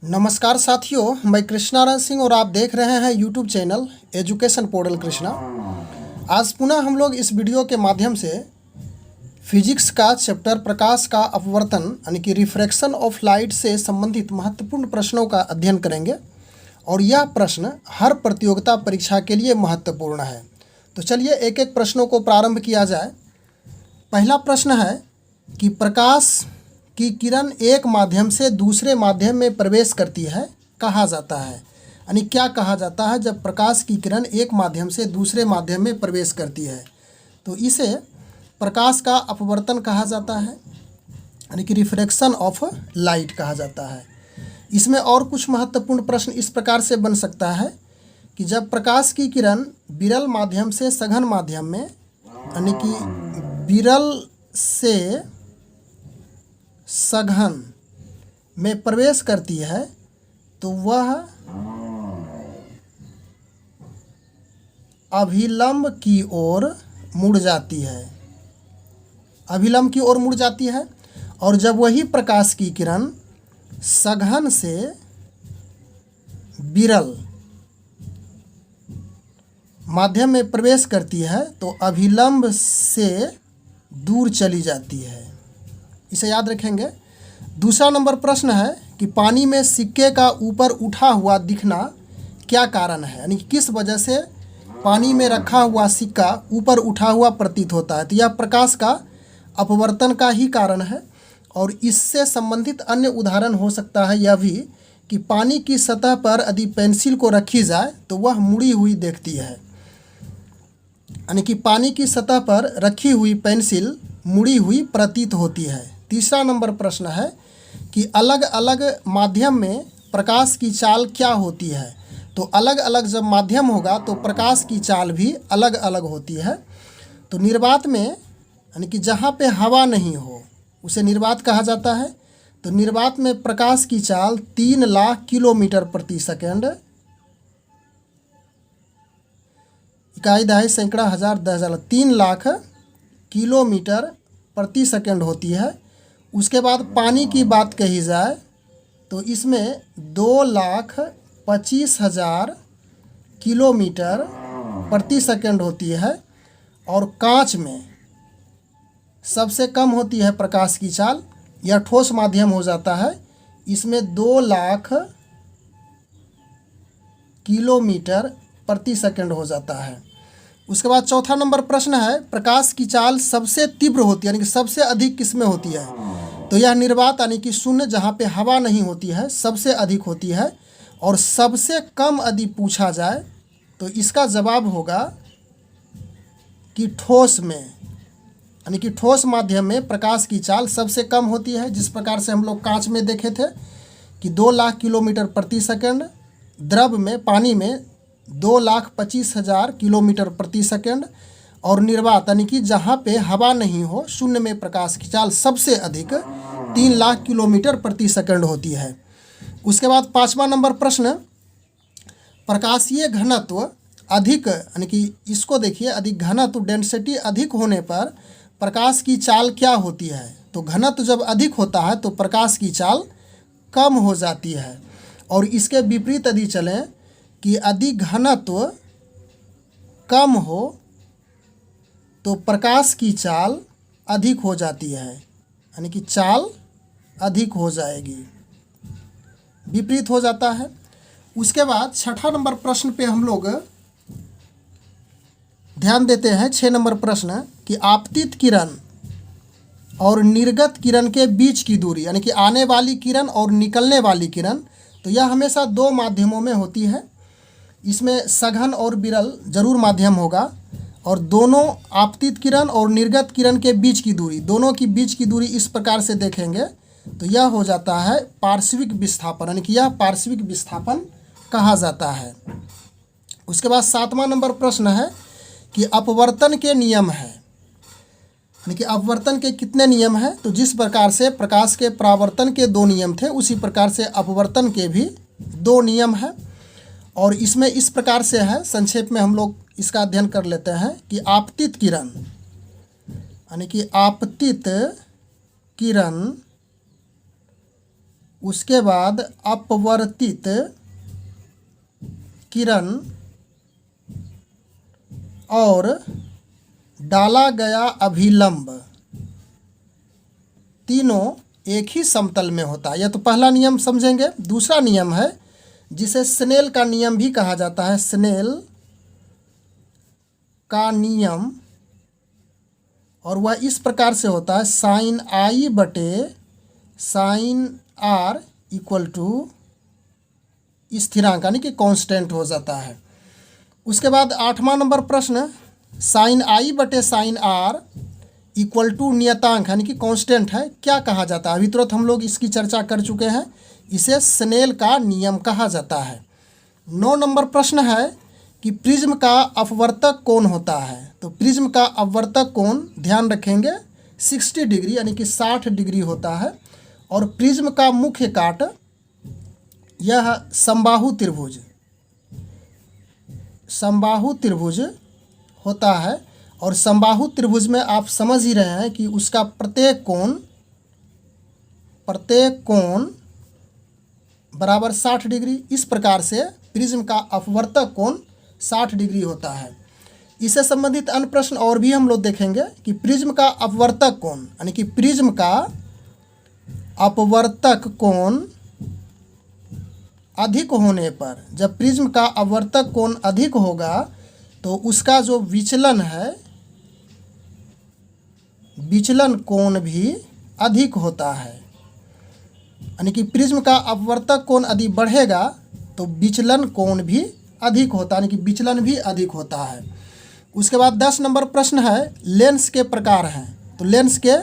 नमस्कार साथियों, मैं कृष्णारायण सिंह और आप देख रहे हैं YouTube channel education portal Krishna. आज पुनः हम लोग इस वीडियो के माध्यम से फिजिक्स का चैप्टर प्रकाश का अपवर्तन यानी कि रिफ्रैक्शन ऑफ लाइट से संबंधित महत्वपूर्ण प्रश्नों का अध्ययन करेंगे और यह प्रश्न हर प्रतियोगिता परीक्षा के लिए महत्वपूर्ण है। तो चलिए एक एक प्रश्नों को प्रारंभ किया जाए। पहला प्रश्न है कि प्रकाश की किरण एक माध्यम से दूसरे माध्यम में प्रवेश करती है, कहा जाता है। यानी क्या कहा जाता है जब प्रकाश की किरण एक माध्यम से दूसरे माध्यम में प्रवेश करती है? तो इसे प्रकाश का अपवर्तन कहा जाता है, यानी कि रिफ्रैक्शन ऑफ लाइट कहा जाता है। इसमें और कुछ महत्वपूर्ण प्रश्न इस प्रकार से बन सकता है कि जब प्रकाश की किरण विरल माध्यम से सघन माध्यम में, यानी कि विरल से सघन में प्रवेश करती है तो वह अभिलंब की ओर मुड़ जाती है, अभिलंब की ओर मुड़ जाती है। और जब वही प्रकाश की किरण सघन से विरल माध्यम में प्रवेश करती है तो अभिलंब से दूर चली जाती है। इसे याद रखेंगे। दूसरा नंबर प्रश्न है कि पानी में सिक्के का ऊपर उठा हुआ दिखना क्या कारण है, यानी किस वजह से पानी में रखा हुआ सिक्का ऊपर उठा हुआ प्रतीत होता है? तो यह प्रकाश का अपवर्तन का ही कारण है। और इससे संबंधित अन्य उदाहरण हो सकता है यह भी कि पानी की सतह पर यदि पेंसिल को रखी जाए तो वह मुड़ी हुई दिखती है, यानी कि पानी की सतह पर रखी हुई पेंसिल मुड़ी हुई प्रतीत होती है। तीसरा नंबर प्रश्न है कि अलग अलग माध्यम में प्रकाश की चाल क्या होती है? तो अलग अलग जब माध्यम होगा तो प्रकाश की चाल भी अलग अलग होती है। तो निर्वात में, यानी कि जहाँ पे हवा नहीं हो उसे निर्वात कहा जाता है। तो निर्वात में प्रकाश की चाल 3 लाख किलोमीटर प्रति सेकंड, इकाई दहाई सैकड़ा हज़ार 10,000 3 लाख किलोमीटर प्रति सेकंड होती है। उसके बाद पानी की बात कही जाए तो इसमें 2,25,000 किलोमीटर प्रति सेकंड होती है। और कांच में सबसे कम होती है प्रकाश की चाल, यह ठोस माध्यम हो जाता है, इसमें 2 लाख किलोमीटर प्रति सेकंड हो जाता है। उसके बाद चौथा नंबर प्रश्न है प्रकाश की चाल सबसे तीव्र होती है, यानी कि सबसे अधिक किसमें होती है? तो यह निर्वात यानी कि शून्य जहाँ पे हवा नहीं होती है सबसे अधिक होती है। और सबसे कम यदि पूछा जाए तो इसका जवाब होगा कि ठोस में, यानी कि ठोस माध्यम में प्रकाश की चाल सबसे कम होती है। जिस प्रकार से हम लोग कांच में देखे थे कि 2 लाख किलोमीटर प्रति सेकंड, द्रव में पानी में 2,25,000 किलोमीटर प्रति सेकंड, और निर्वात यानी कि जहाँ पे हवा नहीं हो शून्य में प्रकाश की चाल सबसे अधिक 3 लाख किलोमीटर प्रति सेकंड होती है। उसके बाद पाँचवा नंबर प्रश्न, प्रकाशीय घनत्व अधिक, यानी कि इसको देखिए, अधिक घनत्व डेंसिटी अधिक होने पर प्रकाश की चाल क्या होती है? तो घनत्व जब अधिक होता है तो प्रकाश की चाल कम हो जाती है। और इसके विपरीत यदि चलें कि अधिक घनत्व कम हो तो प्रकाश की चाल अधिक हो जाती है, यानी कि चाल अधिक हो जाएगी, विपरीत हो जाता है। उसके बाद छठा नंबर प्रश्न पे हम लोग ध्यान देते हैं। 6 नंबर प्रश्न कि आपतित किरण और निर्गत किरण के बीच की दूरी, यानी कि आने वाली किरण और निकलने वाली किरण, तो यह हमेशा 2 माध्यमों में होती है। इसमें सघन और विरल जरूर माध्यम होगा। और दोनों आपतित किरण और निर्गत किरण के बीच की दूरी, दोनों की बीच की दूरी इस प्रकार से देखेंगे तो यह हो जाता है पार्श्विक विस्थापन, यानी कि यह पार्श्विक विस्थापन कहा जाता है। उसके बाद 7वां नंबर प्रश्न है कि अपवर्तन के नियम है, यानी कि अपवर्तन के कितने नियम हैं? तो जिस प्रकार से प्रकाश के परावर्तन के 2 नियम थे उसी प्रकार से अपवर्तन के भी 2 नियम हैं। और इसमें इस प्रकार से है, संक्षेप में हम लोग इसका अध्ययन कर लेते हैं कि आपतित किरण, यानी कि आपतित किरण उसके बाद अपवर्तित किरण और डाला गया अभिलंब तीनों एक ही समतल में होता है। यह तो पहला नियम समझेंगे। दूसरा नियम है जिसे स्नेल का नियम भी कहा जाता है। स्नेल का नियम, और वह इस प्रकार से होता है, साइन आई बटे साइन आर इक्वल टू स्थिरांक, यानी कि कांस्टेंट हो जाता है। उसके बाद 8वां नंबर प्रश्न, साइन आई बटे साइन आर इक्वल टू नियतांक, यानी कि कांस्टेंट है, क्या कहा जाता है? अभी तुरंत हम लोग इसकी चर्चा कर चुके हैं। इसे स्नेल का नियम कहा जाता है। 9 नंबर प्रश्न है कि प्रिज्म का अपवर्तक कोण होता है। तो प्रिज्म का अपवर्तक कोण ध्यान रखेंगे 60 डिग्री, यानी कि 60 डिग्री होता है। और प्रिज्म का मुख्य काट यह समबाहु त्रिभुज होता है। और समबाहु त्रिभुज में आप समझ ही रहे हैं कि उसका प्रत्येक कोण बराबर 60 डिग्री। इस प्रकार से प्रिज्म का अपवर्तक कोण 60 डिग्री होता है। इससे संबंधित अन्य प्रश्न और भी हम लोग देखेंगे कि प्रिज्म का अपवर्तक कोण, यानी कि प्रिज्म का अपवर्तक कोण अधिक होने पर, जब प्रिज्म का अपवर्तक कोण अधिक होगा तो उसका जो विचलन है, विचलन कोण भी अधिक होता है। यानी कि प्रिज्म का अपवर्तक कोण यदि बढ़ेगा तो विचलन कोण भी अधिक होता है, यानी कि विचलन भी अधिक होता है। उसके बाद 10 नंबर प्रश्न है, लेंस के प्रकार हैं। तो लेंस के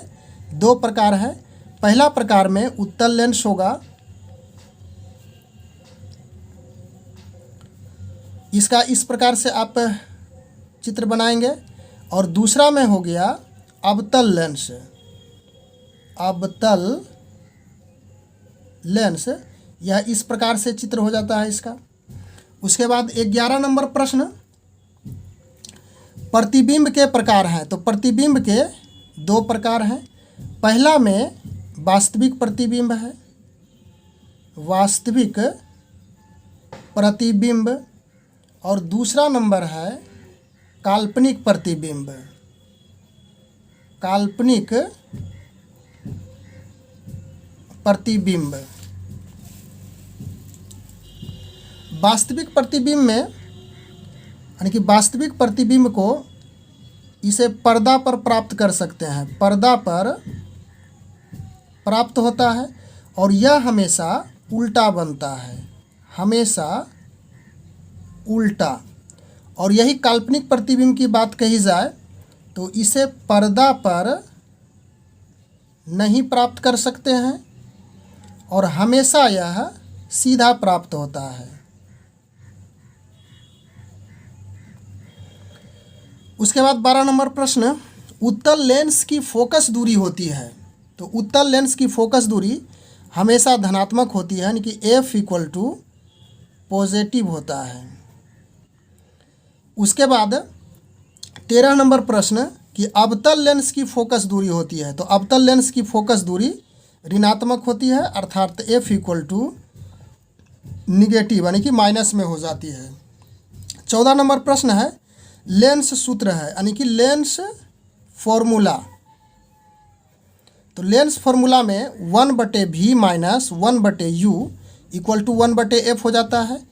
2 प्रकार हैं। पहला प्रकार में उत्तल लेंस होगा, इसका इस प्रकार से आप चित्र बनाएंगे। और दूसरा में हो गया अवतल लेंस। अवतल लेंस, यह इस प्रकार से चित्र हो जाता है इसका। उसके बाद 11 नंबर प्रश्न, प्रतिबिंब के प्रकार हैं। तो प्रतिबिंब के 2 प्रकार हैं। पहला में वास्तविक प्रतिबिंब है, वास्तविक प्रतिबिंब। और दूसरा नंबर है काल्पनिक प्रतिबिंब, काल्पनिक प्रतिबिंब। वास्तविक प्रतिबिंब में, यानी कि वास्तविक प्रतिबिंब को इसे पर्दा पर प्राप्त कर सकते हैं, पर्दा पर प्राप्त होता है। और यह हमेशा उल्टा बनता है, हमेशा उल्टा। और यही काल्पनिक प्रतिबिंब की बात कही जाए तो इसे पर्दा पर नहीं प्राप्त कर सकते हैं और हमेशा यह सीधा प्राप्त होता है। उसके बाद 12 नंबर प्रश्न, उत्तल लेंस की फोकस दूरी होती है। तो उत्तल लेंस की फोकस दूरी हमेशा धनात्मक होती है, यानी कि F इक्वल टू पॉजिटिव होता है। उसके बाद 13 नंबर प्रश्न कि अवतल लेंस की फोकस दूरी होती है। तो अवतल लेंस की फोकस दूरी ऋणात्मक होती है, अर्थात F इक्वल टू निगेटिव, यानी कि माइनस में हो जाती है। 14 नंबर प्रश्न है, लेंस सूत्र है, यानी कि लेंस फॉर्मूला। तो लेंस फॉर्मूला में 1/v minus 1/u equal to 1/f हो जाता है।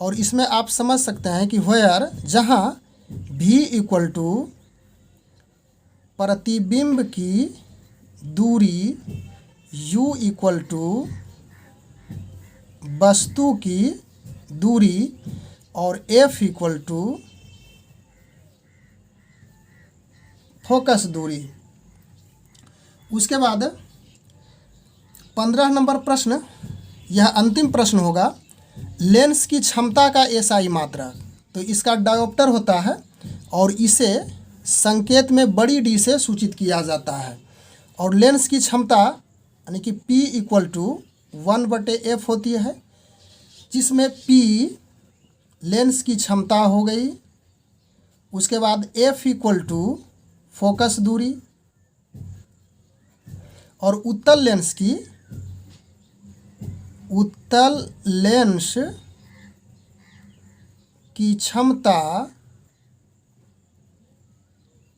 और इसमें आप समझ सकते हैं कि वेयर, जहाँ v इक्वल टू प्रतिबिंब की दूरी, u इक्वल टू वस्तु की दूरी और f इक्वल टू फोकस दूरी। उसके बाद 15 नंबर प्रश्न, यह अंतिम प्रश्न होगा, लेंस की क्षमता का एसआई मात्रक। तो इसका डायोप्टर होता है और इसे संकेत में बड़ी डी से सूचित किया जाता है। और लेंस की क्षमता यानी कि P इक्वल टू 1/f होती है, जिसमें P लेंस की क्षमता हो गई। उसके बाद F इक्वल टू फोकस दूरी और उत्तल लेंस की उत्तल लेंस की क्षमता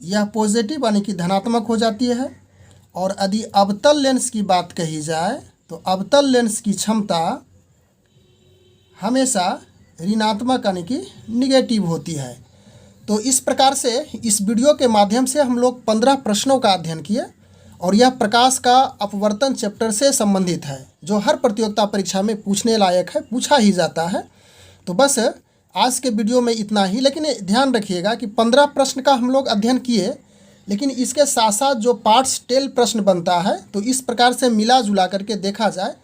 यह पॉजिटिव यानी कि धनात्मक हो जाती है। और यदि अवतल लेंस की बात कही जाए तो अवतल लेंस की क्षमता हमेशा ऋणात्मक यानी कि निगेटिव होती है। तो इस प्रकार से इस वीडियो के माध्यम से हम लोग 15 प्रश्नों का अध्ययन किए और यह प्रकाश का अपवर्तन चैप्टर से संबंधित है, जो हर प्रतियोगिता परीक्षा में पूछने लायक है, पूछा ही जाता है। तो बस आज के वीडियो में इतना ही, लेकिन ध्यान रखिएगा कि 15 प्रश्न का हम लोग अध्ययन किए, लेकिन इसके साथ साथ जो पार्ट्स टेल प्रश्न बनता है तो इस प्रकार से मिला जुला करके देखा जाए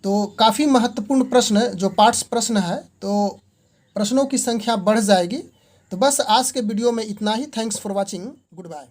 तो काफ़ी महत्वपूर्ण प्रश्न जो पार्ट्स प्रश्न है तो प्रश्नों की संख्या बढ़ जाएगी। तो बस आज के वीडियो में इतना ही। Thanks for watching. Good bye.